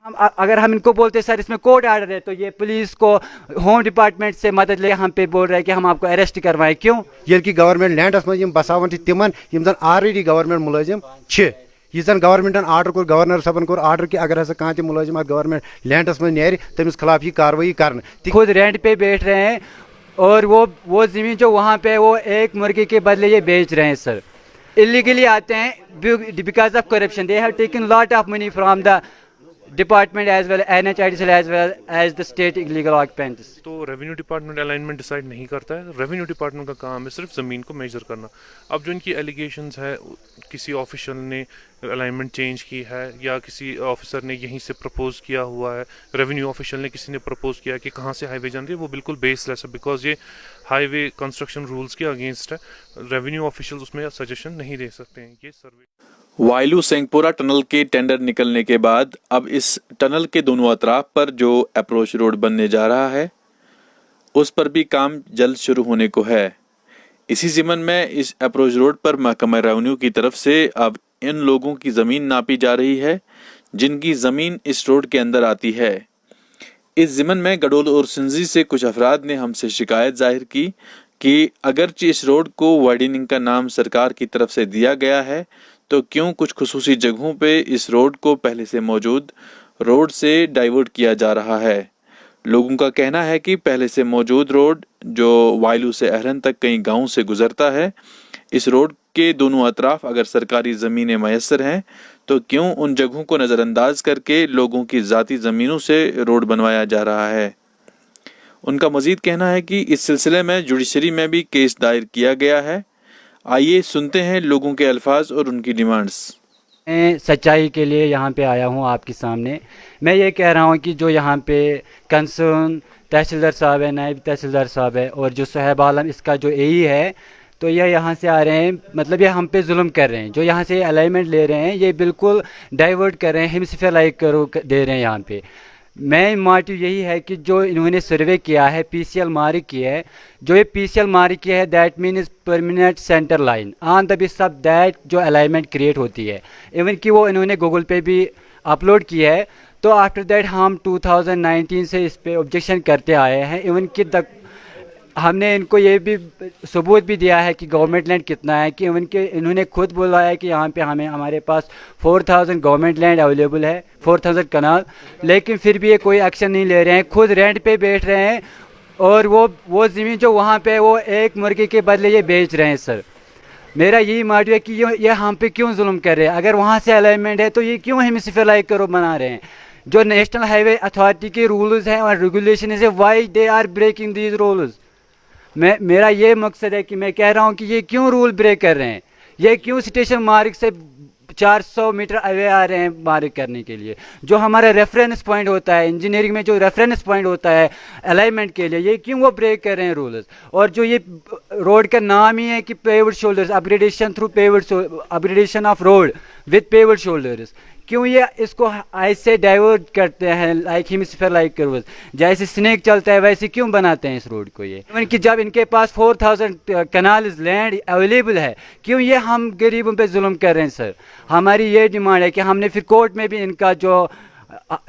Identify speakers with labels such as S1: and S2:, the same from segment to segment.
S1: अगर हम इनको बोलते सर इसमें कोर्ट आर्डर है, तो ये पुलिस को होम डिपार्टमेंट से मदद ले हम पे बोल रहे हैं कि हम आपको अरेस्ट करवाएं. क्यों?
S2: ये कि गवर्नमेंट लैंडस मज बसावन तिमन यम जन ऑलरेडी गवर्नमेंट मुलाजिम ये जन गवर्नमेंटन आर्डर कोर गवर्नर साहबन कोर आर्डर कि अगर हसा कहाँ मुलाजिम गवर्नमेंट लैंडस मज नेर तमिस खिलाफ ये कार्रवाई कर.
S1: खुद रेंट पे बैठ रहे हैं और वो ज़मीन जो वहाँ पे वो एक मुर्गी के बदले ये बेच रहे हैं सर. इलीगली आते हैं because of corruption. They have taken lot of money from the department as well NHIDCL as well as the state illegal occupants.
S3: तो रेवेन्यू डिपार्टमेंट अलाइनमेंट डिसाइड नहीं करता है. रेवेन्यू डिपार्टमेंट का काम है सिर्फ ज़मीन को मेजर करना. अब जो इनकी एलिगेशंस है किसी ऑफिशियल ने अलाइनमेंट चेंज की है या किसी ऑफिसर ने यहीं से प्रपोज किया हुआ है, रेवेन्यू ऑफिशियल ने किसी ने प्रपोज किया है कि कहाँ से हाईवे जाती है, वो बिल्कुल बेसलेस है बिकॉज ये हाईवे कंस्ट्रक्शन रूल्स के अगेंस्ट है. रेवेन्यू ऑफिशियल्स उसमें सजेशन नहीं दे सकते हैं. ये सर्वे
S4: वायलू सिंहपुरा टनल के टेंडर निकलने के बाद अब इस टनल के दोनों अतराफ पर जो अप्रोच रोड बनने जा रहा है उस पर भी काम जल्द शुरू होने को है. इसी ज़िमन में इस अप्रोच रोड पर महकमा रेवेन्यू की तरफ से अब इन लोगों की ज़मीन नापी जा रही है जिनकी ज़मीन इस रोड के अंदर आती है. इस ज़िमन में गडोल और सिंजी से कुछ अफराद ने हमसे शिकायत जाहिर की कि अगरचे इस रोड को वाइडनिंग का नाम सरकार की तरफ से दिया गया है तो क्यों कुछ खुसूसी जगहों पे इस रोड को पहले से मौजूद रोड से डाइवर्ट किया जा रहा है. लोगों का कहना है कि पहले से मौजूद रोड जो वायलू से अहरन तक कई गांवों से गुजरता है, इस रोड के दोनों अतराफ अगर सरकारी ज़मीनें मैसर हैं तो क्यों उन जगहों को नज़रअंदाज करके लोगों की ज़ाती ज़मीनों से रोड बनवाया जा रहा है. उनका मज़ीद कहना है कि इस सिलसिले में जुडिशरी में भी केस दायर किया गया है. आइए सुनते हैं लोगों के अल्फाज और उनकी डिमांड्स.
S1: मैं सच्चाई के लिए यहाँ पे आया हूँ आपके सामने. मैं ये कह रहा हूँ कि जो यहाँ पे कंसर्न तहसीलदार साहब है, नायब तहसीलदार साहब है और जो सुहैब आलम इसका जो AE है, तो ये यहाँ से आ रहे हैं, मतलब ये हम पे जुल्म कर रहे हैं. जो यहाँ से अलाइनमेंट ले रहे हैं ये बिल्कुल डाइवर्ट कर रहे हैं, हिमसिफर करो दे रहे हैं यहाँ पे. मेन मोटिव यही है कि जो इन्होंने सर्वे किया है, PCL मार्क किया है, जो ये PCL मार्क किया है that means permanent centre line on the base of that जो अलाइनमेंट क्रिएट होती है. इवन कि वो इन्होंने गूगल पे भी अपलोड किया है. तो आफ्टर दैट हम 2019 से इस पे ऑब्जेक्शन करते आए हैं. इवन कि तक हमने इनको ये भी सबूत भी दिया है कि गवर्नमेंट लैंड कितना है, कि इनके इन्होंने खुद बोला है कि यहाँ पे हमारे पास 4000 गवर्नमेंट लैंड अवेलेबल है, 4000 कनाल, लेकिन फिर भी ये कोई एक्शन नहीं ले रहे हैं. खुद रेंट पे बैठ रहे हैं और वो ज़मीन जो वहाँ पे वो एक मुर्गी के बदले ये बेच रहे हैं. सर मेरा यही मोटिव है कि ये हम पे क्यों जुल्म कर रहे हैं. अगर वहाँ से अलाइनमेंट है तो ये क्यों हेमिसिफर करो बना रहे हैं. जो नेशनल हाईवे अथॉरिटी के रूल्स हैं और रेगुलेशन है, why they are breaking these rules. मेरा ये मकसद है कि मैं कह रहा हूँ कि ये क्यों रूल ब्रेक कर रहे हैं. ये क्यों स्टेशन मार्ग से 400 मीटर अवे आ रहे हैं मार्ग करने के लिए. जो हमारा रेफरेंस पॉइंट होता है इंजीनियरिंग में, जो रेफरेंस पॉइंट होता है अलाइनमेंट के लिए, ये क्यों वो ब्रेक कर रहे हैं रूल्स. और जो ये रोड का नाम ही है कि पेवर्ड shoulders, upgradation through upgradation of road with पेवर्ड shoulders, क्यों ये इसको ऐसे डाइवर्ट करते हैं लाइक हिमस्फीयर कर्व्स. जैसे स्नेक चलता है वैसे क्यों बनाते हैं इस रोड को. ये इनकी जब इनके पास 4000 कनाल लैंड अवेलेबल है, क्यों ये हम गरीबों पे जुल्म कर रहे हैं. सर हमारी ये डिमांड है कि हमने फिर कोर्ट में भी इनका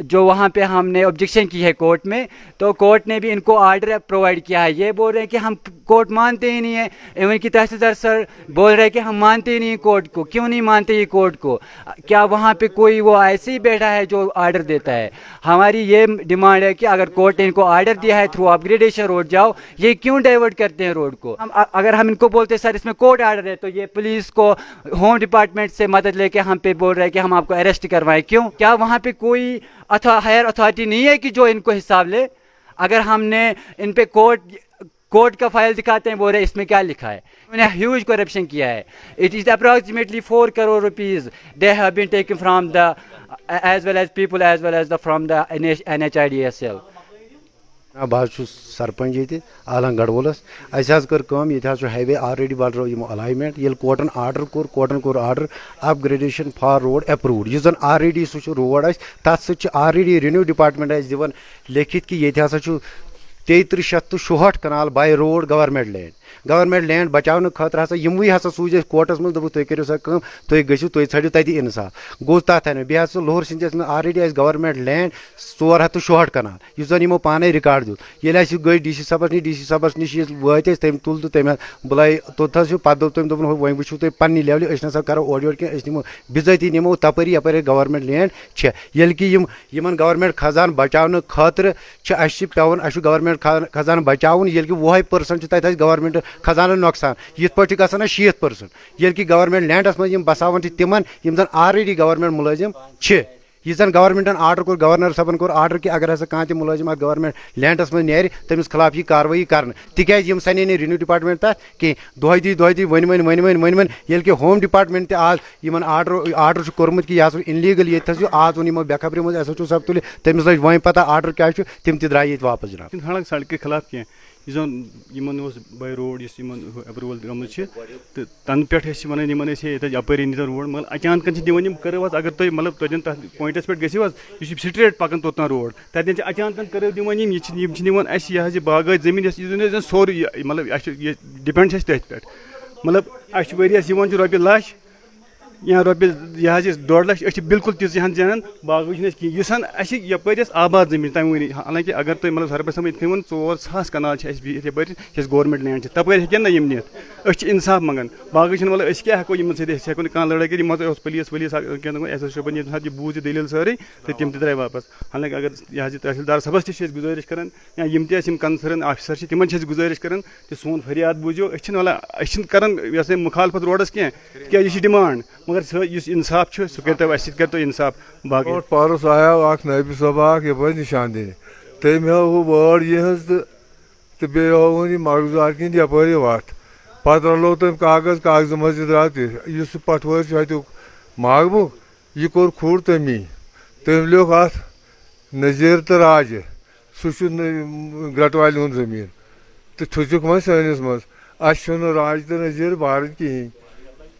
S1: जो वहाँ पे हमने ऑब्जेक्शन की है कोर्ट में, तो कोर्ट ने भी इनको आर्डर प्रोवाइड किया है. ये बोल रहे हैं कि हम कोर्ट मानते ही नहीं है. इवन की तहसीलदार सर बोल रहे हैं कि हम मानते ही नहीं कोर्ट को. क्यों नहीं मानते ये कोर्ट को. क्या वहाँ पे कोई वो ऐसे ही बैठा है जो आर्डर देता है. हमारी ये डिमांड है कि अगर कोर्ट ने इनको आर्डर दिया है थ्रू अपग्रेडेशन रोड जाओ, ये क्यों डाइवर्ट करते हैं रोड को. अगर हम इनको बोलते सर इसमें कोर्ट आर्डर है, तो ये पुलिस को होम डिपार्टमेंट से मदद लेके हम पे बोल रहे हैं कि हम आपको अरेस्ट करवाएं. क्यों. क्या वहाँ पे कोई हायर अथॉरिटी नहीं है कि जो इनको हिसाब ले. अगर हमने इन पे कोर्ट का फाइल दिखाते हैं, बोल रहे इसमें क्या लिखा है. उन्हें ह्यूज करप्शन किया है. It is approximately 4 crore rupees they have been taken from the as well as people as well as the from the NHIDCL.
S2: बह सरपंच ये आलम गढ़वोलस. कर हाईवे ऑलरेडी बल यमो अलाइनमेंट ये कोर्टन कोर order upgradation for road approved. यह जन ऑलरेडी सह रोड तथ ऑलरेडी रेवेन्यू डिपार्टमेंट दिवन लिखित कि ये 3364 kanal by road government land. Government land बचाव खतर हसा यमवै हसा सूझ कोर्टस मज दोप तुम करो सा कम तुम गो तुम षड़ो तत इंसाफ गो तथ बे लोहर सिंधस में ऑलरेडी गवर्नमेंट लैंड 466 कनाल इस जन यमो पाने रिकॉर्ड दुत ये गई डी सी सबस नश वत तम तुल तो तम बुलाई तोथ पे दोप तम दोपन वो वो तुम पन्नी लेवल ना करो ओर योर कह निमो बिजती निमो तपरी यपर गवर्नमेंट लैंड ये कि गवर्नमेंट खजान बचाव खतर पेवन गवर्नमेंट खजान बचावन ये 1% तक गवर्नमेंट खजान नुकसान ये पे ग 60% ये कि गवर्नमेंट लैंडस मज बसावन तिमन जन ऑलरेडी गवर्नमेंट मुलाजिम ये जन गवर्नमेंटन आर्डर कोर गवर्नर सबन कोर आर्डर कि अगर हसा कह मुलाजिम गवर्नमेंट लैंडस मज नेर तमिस खिलाफ यह कार्रवाई कर तिकाज सने रेवेन्यू डिपार्टमेंट तथ कह दह वन ये कि होम डिपार्टमेंट आज आर्डर कोर्मुत कि यह इनलीगल ये आज वो बेखबरी मज एस सब तुल तमिस लज वो पता आर्डर क्या तम तराई वापस जनाब
S5: हालांकि सड़क खिलाफ कह बाय रोड अप्रूवल गई तो तन पे वन यपर नीतन रोड मगर अचानक दिवान कर्व अगर तुम मतलब तन तथ पॉइंटस पे गो स्ट्रेट पकान तोतन रोड तथन अचानक कर्व दिवान यह बागायत जमीन सोरे मतलब डिपेंड तथ पे मतलब वरियस रोपये लच या रोपये यह 1.5 लाख बिल्कुल तीन जान बागो कहें यपर आबाद जमीन तम वन हालांकि अगर तुम मतलब सरपंच समझ वन 4,000 कनाल यपर गवर्नमेंट लैंड तप हेन ना नित इंसाफ मंगान बागो मतलब क्या हेको हेको कह लड़ाई कर पुलिस वलिस एस बूझ दलील सारे तो तम द्राय वापस हालांकि अगर यह तहसीलदार सबस गुजारिश कर या कंसर्न ऑफिसर तिमन गुजारिश कर सोन फरियाद बूझो कर मुखालफत रोडस क्या यह डिमांड मगर इंसाफ सह कर इंसाफ बाकी
S6: पारस आया नबी सब यप निशान दिन तम हो वार्ड यह तो बे हो मगजार किन यपर वत पत रलो तम कागज मज द्रा तस पटवर अतुक मागमुक यह कोर खुर तमी तम लिख अत नज़ीर तो राज सह ग्रटवाल हूं जमीन तो थुचुक वो सैनिस मज अस राज तो नज़ीर भारत कहें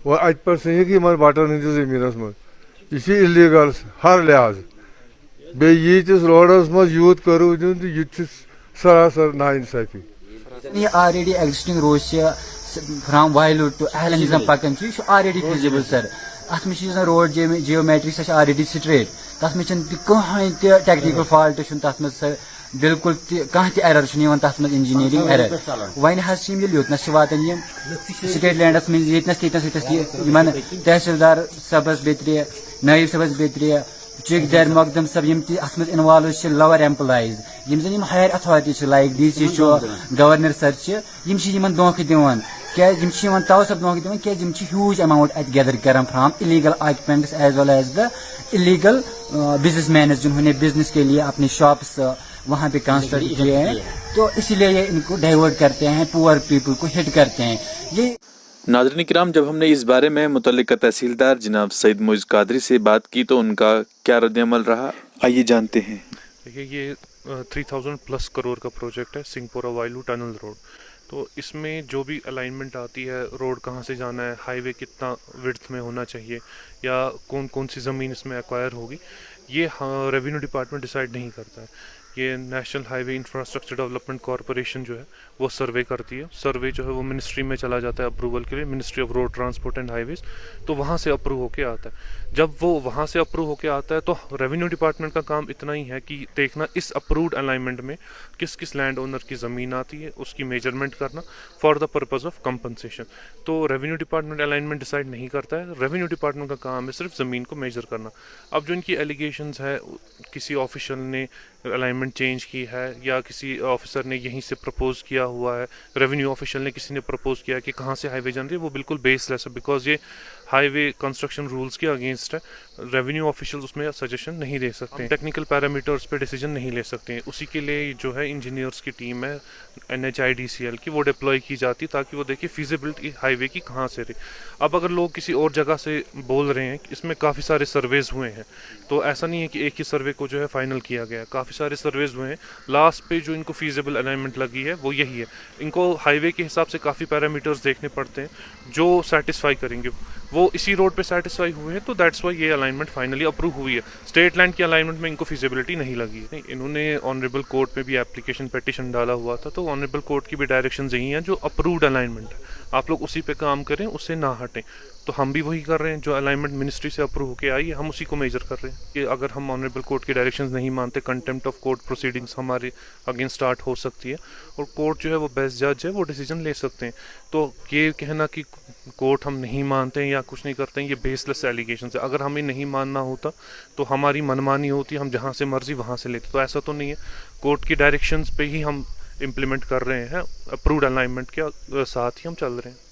S6: वो अत पे सहिक बटन हंदिस जमीनस मज यह इलीगल हर लिहाज बे यीतिस रोडस मज यूत करू दिन तो यह सरासर नाइंसाफी
S7: ये ऑलरेडी एग्जिस्टिंग रोड फ्राम वायलूट टू अहलनिज़म पकन ऑलरेडी फिजिबल सर अत में रोड जियोमेट्री सह ऑलरेडी स्ट्रेट तथ में कहीं टेक्निकल फॉल्ट तथ में सर बिल्कुल कह एरर तथ में इंजीनियरिंग एरर वन योतनस वातान स्टेट लैंडस में यतनस तहसीलदार सबस बेतरे नायब सबस बेतरे चौकीदार मकदम सब अत में इन्वॉल्व लोअर एम्प्लॉइज जन higher authority like DC governor sir धोख दिवान क्या तव सब धोख दिवान क्या ह्यूज अमाउंट गैदर कर from illegal occupants as well as the illegal businessman जिन्होंने बिजनेस के लिए अपने शॉप्स वहाँ पे कंस्ट्रक्ट किए हैं तो इसीलिए ये इनको डाइवर्ट करते हैं पुअर पीपल को हिट करते हैं ये
S4: नाज़रीन किराम, जब हमने इस बारे में मुतल्लिका तहसीलदार जनाब सईद मोइज़ कादरी से बात की तो उनका क्या रद्द-ए-अमल रहा, आइए जानते हैं।
S3: देखिए ये 3000+ करोड़ का प्रोजेक्ट है सिंहपुरा वायलू टनल रोड। तो इसमें जो भी अलाइनमेंट आती है, रोड कहाँ से जाना है, हाईवे कितना विड्थ में होना चाहिए या कौन कौन सी ज़मीन इसमें एक्वायर होगी, ये रेवेन्यू डिपार्टमेंट डिसाइड नहीं करता है। ये national highway infrastructure development corporation जो है वो सर्वे करती है। सर्वे जो है वो मिनिस्ट्री में चला जाता है अप्रूवल के लिए, ministry of road transport and highways, तो वहाँ से अप्रूव होके आता है। जब वो वहाँ से अप्रूव होके आता है तो रेवेन्यू डिपार्टमेंट का काम इतना ही है कि देखना इस अप्रूव्ड अलाइनमेंट में किस किस लैंड ओनर की ज़मीन आती है, उसकी मेजरमेंट करना for the purpose of compensation. तो रेवेन्यू डिपार्टमेंट अलाइनमेंट डिसाइड नहीं करता है, रेवेन्यू डिपार्टमेंट का काम है सिर्फ ज़मीन को मेजर करना। अब जो इनकी एलिगेशंस है, किसी ऑफिशियल ने अलाइनमेंट चेंज की है या किसी ऑफिसर ने यहीं से प्रपोज किया हुआ है, रेवेन्यू ऑफिशियल ने किसी ने प्रपोज किया है कि कहाँ से हाईवे जान रही है, वो बिल्कुल बेसलेस है, बिकॉज ये हाईवे कंस्ट्रक्शन रूल्स के अगेंस्ट है। रेवेन्यू ऑफिशियल्स उसमें सजेशन नहीं दे सकते, टेक्निकल पैरामीटर्स पे डिसीजन नहीं ले सकते हैं। उसी के लिए जो है इंजीनियर्स की टीम है NHIDCL की, वो डिप्लॉय की जाती ताकि वो देखे फिजिबिलिटी हाईवे की कहाँ से रही। अब अगर लोग किसी और जगह से बोल रहे हैं, इसमें काफ़ी सारे सर्वेज हुए हैं, तो ऐसा नहीं है कि एक ही सर्वे को जो है फाइनल किया गया, काफ़ी सारे सर्वेज हुए हैं। लास्ट पे जो इनको फीजिबल अलाइनमेंट लगी है वो यही है। इनको हाईवे के हिसाब से काफ़ी पैरामीटर्स देखने पड़ते हैं जो सेटिस्फाई करेंगे, وہ اسی روڈ پہ سیٹسفائی ہوئے ہیں, تو دیٹس وائی یہ الائنمنٹ فائنلی اپروو ہوئی ہے. اسٹیٹ لینڈ کی الائنمنٹ میں ان کو فیزیبلٹی نہیں لگی ہے. انہوں نے آنریبل کورٹ میں بھی اپلیکیشن پیٹیشن ڈالا ہوا تھا, تو آنریبل کورٹ کی بھی ڈائریکشنز یہی ہیں جو اپرووڈ الائنمنٹ ہے, آپ لوگ اسی پہ کام کریں, اس سے نہ ہٹیں. تو ہم بھی وہی کر رہے ہیں جو الائنمنٹ منسٹری سے اپروو ہو کے آئی ہے, ہم اسی کو میجر کر رہے ہیں کہ اگر ہم آنریبل کورٹ کی ڈائریکشنز نہیں مانتے, کنٹمپٹ آف کورٹ پروسیڈنگس ہمارے اگینسٹ اسٹارٹ ہو سکتی ہے, اور کورٹ جو ہے وہ بیسٹ جج ہے, وہ ڈیسیجن لے سکتے ہیں. تو یہ کہنا کہ کورٹ ہم نہیں مانتے ہیں یا کچھ نہیں کرتے ہیں, یہ بیس لیس ایلیگیشنز ہے. اگر ہمیں نہیں ماننا ہوتا تو ہماری منمانی ہوتی, ہم جہاں سے مرضی وہاں سے لیتے, تو ایسا تو نہیں ہے. کورٹ کی ڈائریکشنز پہ ہی ہم امپلیمنٹ کر رہے ہیں, اپرووڈ الائنمنٹ کے ساتھ ہی ہم چل رہے ہیں.